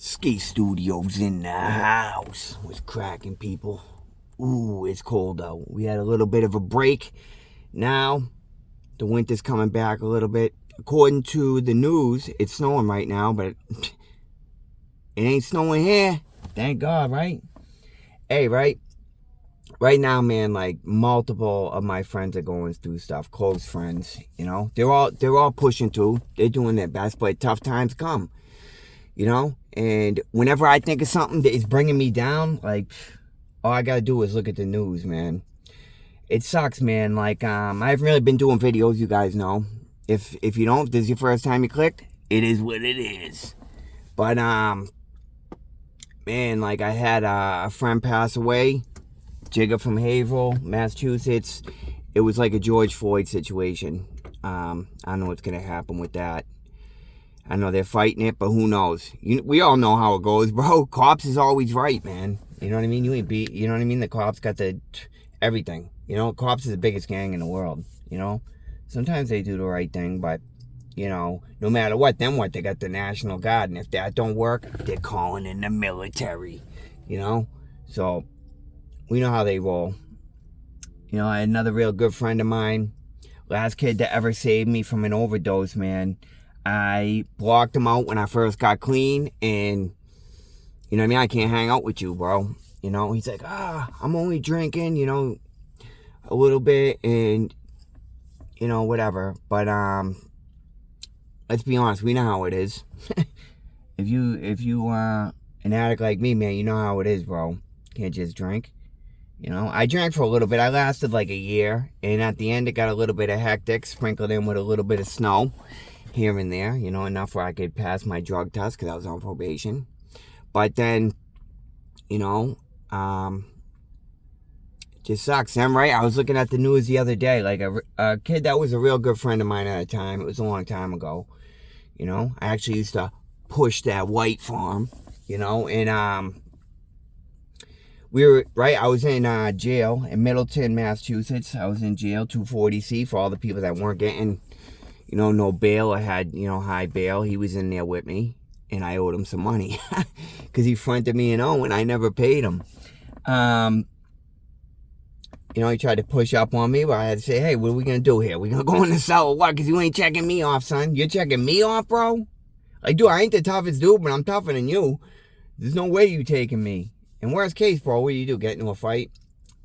Ski Studios in the house. What's cracking, people? Ooh, it's cold out. We had a little bit of a break. Now, the winter's coming back a little bit. According to the news, it's snowing right now, but it ain't snowing here. Thank God, right? Hey, right now, man, like multiple of my friends are going through stuff. Close friends, you know, they're all pushing through. They're doing their best, but tough times come, you know. And whenever I think of something that is bringing me down, like, all I gotta do is look at the news, man. It sucks, man. Like, I haven't really been doing videos, you guys know. If you don't, if this is your first time you clicked, it is what it is. But man, like, I had a friend pass away, Jigga from Haverhill, Massachusetts. It was like a George Floyd situation. I don't know what's gonna happen with that. I know they're fighting it, but who knows? We all know how it goes, bro. Cops is always right, man. You know what I mean? You know what I mean? The cops got the everything. You know, cops is the biggest gang in the world. You know, sometimes they do the right thing, but you know, no matter what, then what? They got the National Guard, and if that don't work, they're calling in the military. You know, so we know how they roll. You know, I had another real good friend of mine, last kid to ever save me from an overdose, man. I blocked him out when I first got clean, and you know what I mean? I can't hang out with you, bro. You know, he's like, I'm only drinking, you know, a little bit, and you know, whatever. But let's be honest, we know how it is. if you an addict like me, man, you know how it is, bro. Can't just drink. You know, I drank for a little bit. I lasted like a year, and at the end it got a little bit of hectic, sprinkled in with a little bit of snow here and there, you know, enough where I could pass my drug test because I was on probation. But then, you know, it just sucks. I'm right. I was looking at the news the other day, like a kid that was a real good friend of mine at a time. It was a long time ago. You know, I actually used to push that white farm, you know, and we were, right, I was in jail in Middleton, Massachusetts. I was in jail, 240C, for all the people that weren't getting, you know, no bail or had, you know, high bail. He was in there with me, and I owed him some money because he fronted me an O, and I never paid him. You know, he tried to push up on me, but I had to say, hey, what are we going to do here? We going to go in the cell or what? Because you ain't checking me off, son. You're checking me off, bro? Like, dude, I ain't the toughest dude, but I'm tougher than you. There's no way you taking me. In worst case, bro, what do you do? Get into a fight?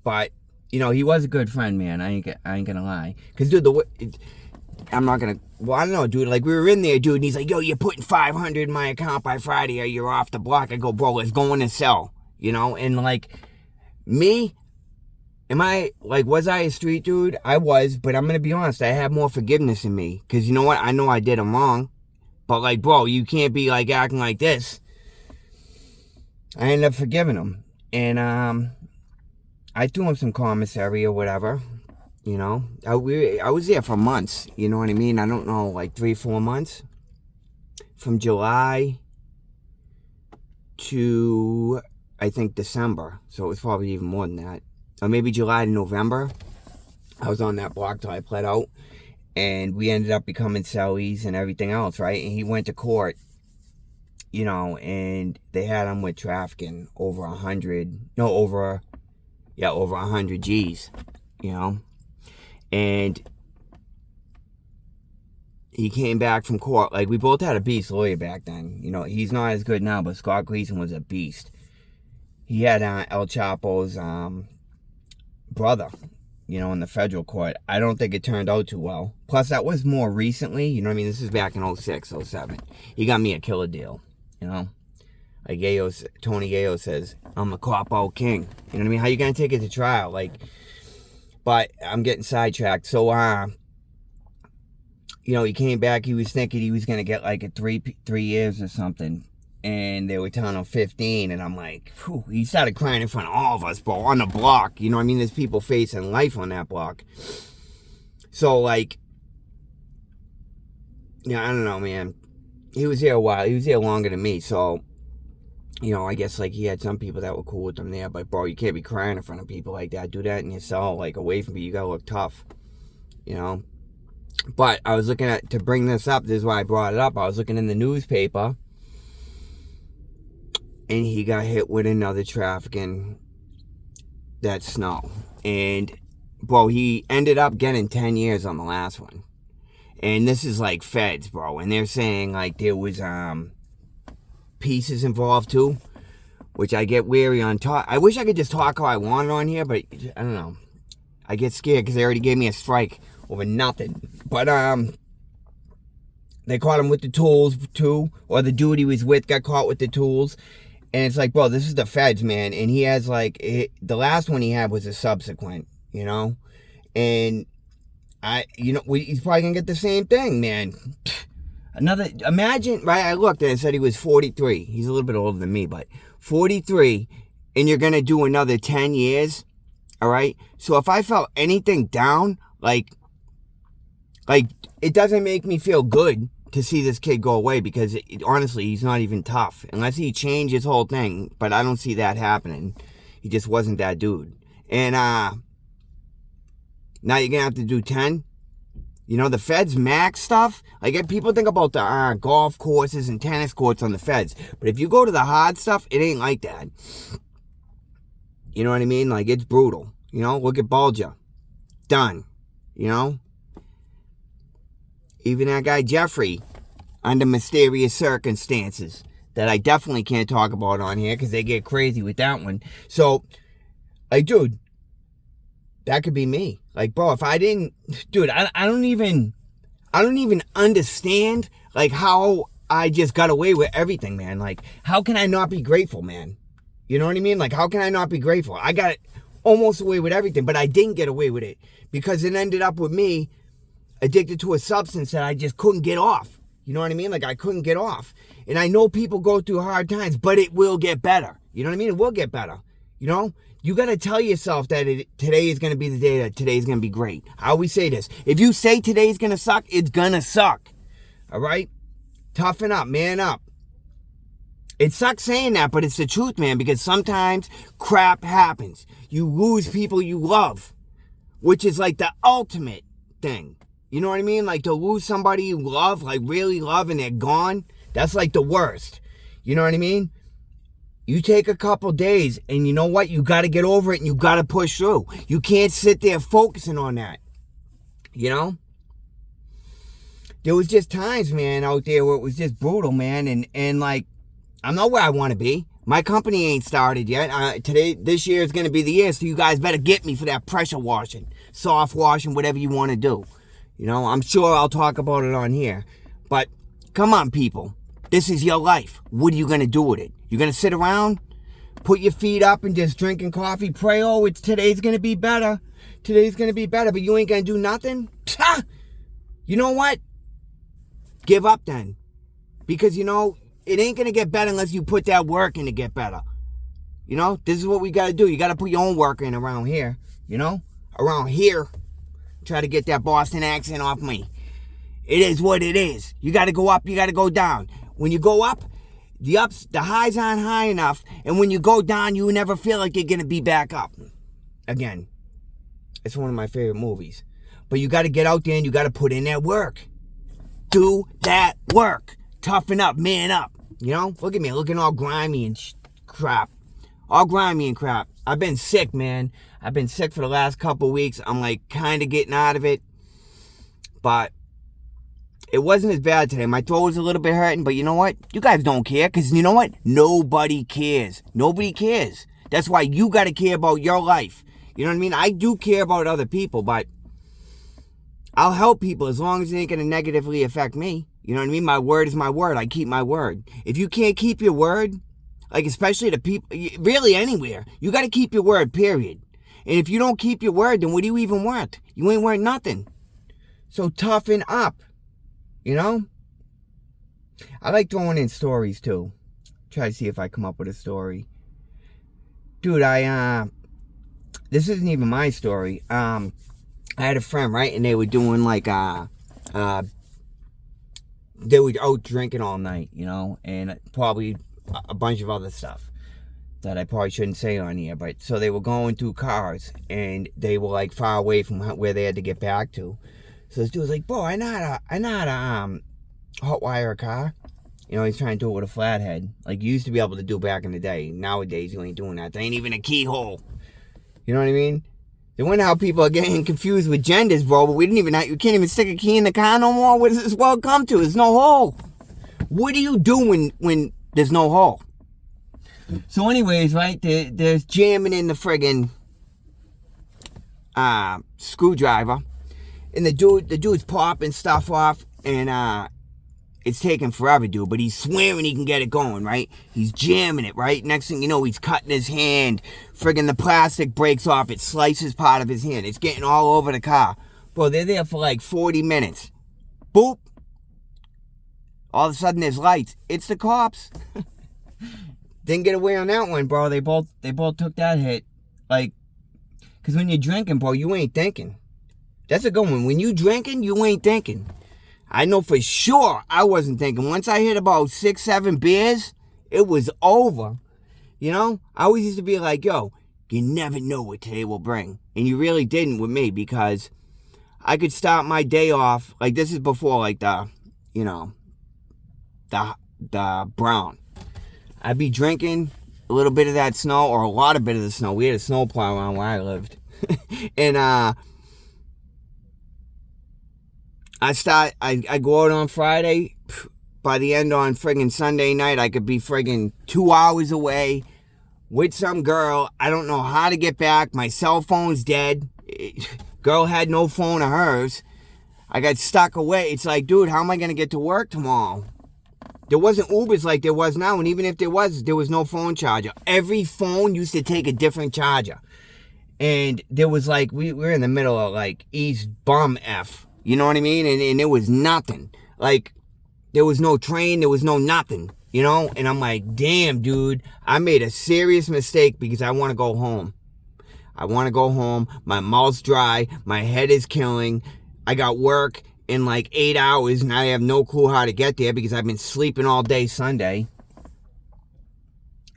But, you know, he was a good friend, man. I ain't going to lie. Because, dude, I'm not going to, well, I don't know, dude. Like, we were in there, dude, and he's like, yo, you're putting $500 in my account by Friday or you're off the block. I go, bro, let's go in the cell. You know, and like, me, was I a street dude? I was, but I'm going to be honest, I have more forgiveness in me. Because you know what? I know I did him wrong. But, like, bro, you can't be, like, acting like this. I ended up forgiving him. And, I threw him some commissary or whatever. You know? I was there for months. You know what I mean? I don't know, like 3-4 months. From July to, I think, December. So it was probably even more than that. Or maybe July to November. I was on that block till I pled out. And we ended up becoming cellies and everything else, right? And he went to court, you know, and they had him with trafficking over 100 G's, you know. And he came back from court. Like, we both had a beast lawyer back then. You know, he's not as good now, but Scott Gleason was a beast. He had El Chapo's brother, you know, in the federal court. I don't think it turned out too well. Plus, that was more recently. You know what I mean? This is back in 06, 07. He got me a killer deal, you know? Like Tony Yayo says, I'm a cop-out king. You know what I mean? How you going to take it to trial? Like, but I'm getting sidetracked. So, you know, he came back. He was thinking he was going to get like a 3 years or something. And they were telling him 15. And I'm like, whew, he started crying in front of all of us, bro, on the block. You know what I mean? There's people facing life on that block. So, like, yeah, I don't know, man. He was there a while. He was there longer than me. So, you know, I guess, like, he had some people that were cool with him there. But, bro, you can't be crying in front of people like that. Do that in your cell, like, away from me. You gotta look tough, you know? But I was looking at, to bring this up, this is why I brought it up. I was looking in the newspaper. and he got hit with another trafficking that snow. And, bro, he ended up getting 10 years on the last one. And this is like feds, bro. And they're saying like there was pieces involved too, which I get weary on talk. I wish I could just talk how I wanted on here, but I don't know. I get scared because they already gave me a strike over nothing. But they caught him with the tools too, or the dude he was with got caught with the tools. And it's like, bro, this is the feds, man. And he has like, the last one he had was a subsequent, you know? And he's probably gonna get the same thing, man. Imagine, right? I looked and it said he was 43. He's a little bit older than me, but 43, and you're gonna do another 10 years, all right? So if I felt anything down, like it doesn't make me feel good to see this kid go away because honestly, he's not even tough unless he changed his whole thing. But I don't see that happening. He just wasn't that dude. And now you're gonna have to do 10. You know, the feds max stuff. Like people think about the golf courses and tennis courts on the feds, but if you go to the hard stuff, it ain't like that. You know what I mean? Like it's brutal. You know, look at Bulger. Done. You know. Even that guy Jeffrey, under mysterious circumstances that I definitely can't talk about on here because they get crazy with that one. So, like, dude, that could be me. Like, bro, if I didn't, dude, I don't even understand like how I just got away with everything, man. Like, how can I not be grateful, man? You know what I mean? Like, how can I not be grateful? I got almost away with everything, but I didn't get away with it because it ended up with me addicted to a substance that I just couldn't get off. You know what I mean? Like I couldn't get off. And I know people go through hard times, but it will get better. You know what I mean? It will get better. You know? You got to tell yourself that today is going to be the day that today is going to be great. I always say this. If you say today's going to suck, it's going to suck. All right? Toughen up, man up. It sucks saying that, but it's the truth, man, because sometimes crap happens. You lose people you love, which is like the ultimate thing. You know what I mean? Like to lose somebody you love, like really love, and they're gone. That's like the worst. You know what I mean? You take a couple days and you know what? You got to get over it and you got to push through. You can't sit there focusing on that. You know? There was just times, man, out there where it was just brutal, man. And like, I'm not where I want to be. My company ain't started yet. This year is going to be the year, so you guys better get me for that pressure washing, soft washing, whatever you want to do. You know, I'm sure I'll talk about it on here. But come on, people. This is your life. What are you going to do with it? You're going to sit around, put your feet up and just drinking coffee, pray, oh, today's going to be better. Today's going to be better, but you ain't going to do nothing? You know what? Give up then. Because, you know, it ain't going to get better unless you put that work in to get better. You know, this is what we got to do. You got to put your own work in around here. You know, around here. Try to get that Boston accent off me. It is what it is. You got to go up, you got to go down. When you go up, the highs aren't high enough. And when you go down, you never feel like you're going to be back up. Again, it's one of my favorite movies. But you got to get out there and you got to put in that work. Do that work. Toughen up, man up. You know, look at me, looking all grimy and crap. All grimy and crap. I've been sick, man. I've been sick for the last couple weeks. I'm like kind of getting out of it. But it wasn't as bad today. My throat was a little bit hurting. But you know what? You guys don't care. Because you know what? Nobody cares. Nobody cares. That's why you got to care about your life. You know what I mean? I do care about other people. But I'll help people as long as it ain't going to negatively affect me. You know what I mean? My word is my word. I keep my word. If you can't keep your word, like especially to people, really anywhere, you got to keep your word, period. And if you don't keep your word, then what do you even want? You ain't worth nothing. So toughen up, you know? I like throwing in stories too. Try to see if I come up with a story. Dude, this isn't even my story. I had a friend, right? And they were doing like, they were out drinking all night, you know? And probably a bunch of other stuff that I probably shouldn't say on here. But so they were going through cars and they were like far away from where they had to get back to. So this dude was like, bro, I know how to hotwire a car. You know, he's trying to do it with a flathead. Like you used to be able to do back in the day. Nowadays, you ain't doing that. There ain't even a keyhole. You know what I mean? They wonder how people are getting confused with genders, bro. But we didn't even you can't even stick a key in the car no more. What does this world come to? There's no hole. What do you do when there's no hole? So anyways, right, there's jamming in the friggin' screwdriver. And the dude's popping stuff off, and it's taking forever, dude. But he's swearing he can get it going, right? He's jamming it, right? Next thing you know, he's cutting his hand. Friggin' the plastic breaks off. It slices part of his hand. It's getting all over the car. Bro, they're there for like 40 minutes. Boop. All of a sudden, there's lights. It's the cops. Didn't get away on that one, bro. They both took that hit. Like, because when you're drinking, bro, you ain't thinking. That's a good one. When you drinking, you ain't thinking. I know for sure I wasn't thinking. Once I hit about 6, 7 beers, it was over. You know? I always used to be like, yo, you never know what today will bring. And you really didn't with me, because I could start my day off, like this is before like the brown. I'd be drinking a little bit of that snow, or a lot of bit of the snow. We had a snow plow around where I lived. And I go out on Friday. By the end on friggin' Sunday night, I could be friggin' 2 hours away with some girl. I don't know how to get back. My cell phone's dead. Girl had no phone of hers. I got stuck away. It's like, dude, how am I going to get to work tomorrow? There wasn't Ubers like there was now, and even if there was no phone charger. Every phone used to take a different charger. And there was like, we were in the middle of like East Bum F. You know what I mean? And there was nothing. Like, there was no train, there was no nothing. You know? And I'm like, damn, dude, I made a serious mistake because I want to go home. I want to go home. My mouth's dry. My head is killing. I got work in like 8 hours, and I have no clue how to get there because I've been sleeping all day Sunday.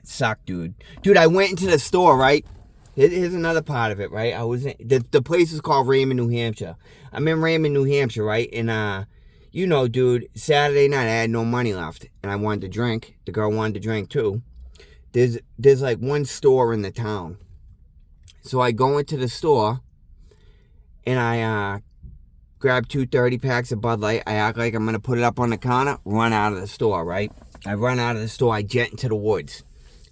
It sucked, dude. Dude, I went into the store, right? Here's another part of it, right? I was in, the place is called Raymond, New Hampshire. I'm in Raymond, New Hampshire, right? And you know, dude, Saturday night I had no money left, and I wanted to drink. The girl wanted to drink too. There's like one store in the town. So I go into the store, and I grab 2 30-packs of Bud Light. I act like I'm going to put it up on the counter, run out of the store, right? I run out of the store. I jet into the woods.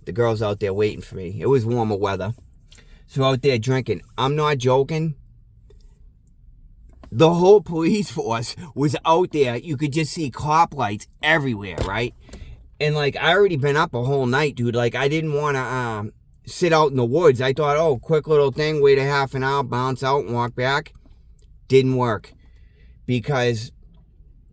The girl's out there waiting for me. It was warmer weather. So out there drinking. I'm not joking. The whole police force was out there. You could just see cop lights everywhere, right? And like, I already been up a whole night, dude. Like, I didn't want to sit out in the woods. I thought, oh, quick little thing, wait a half an hour, bounce out and walk back. Didn't work. Because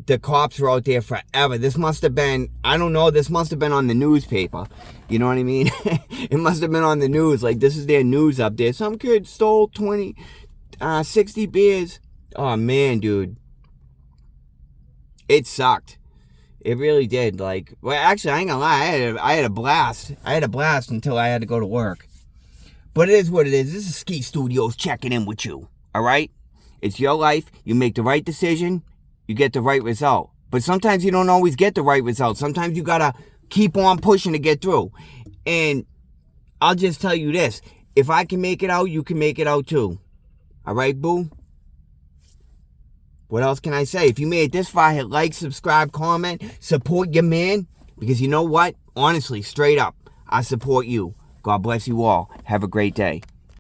the cops were out there forever. This must have been, I don't know, this must have been on the newspaper. You know what I mean? It must have been on the news. Like, this is their news up there. Some kid stole 60 beers. Oh, man, dude. It sucked. It really did. Like, well, actually, I ain't gonna lie. I had a blast. I had a blast until I had to go to work. But it is what it is. This is Ski Studios checking in with you. All right? It's your life. You make the right decision, you get the right result. But sometimes you don't always get the right result. Sometimes you gotta keep on pushing to get through. And I'll just tell you this. If I can make it out, you can make it out too. All right, boo? What else can I say? If you made it this far, hit like, subscribe, comment, support your man. Because you know what? Honestly, straight up, I support you. God bless you all. Have a great day.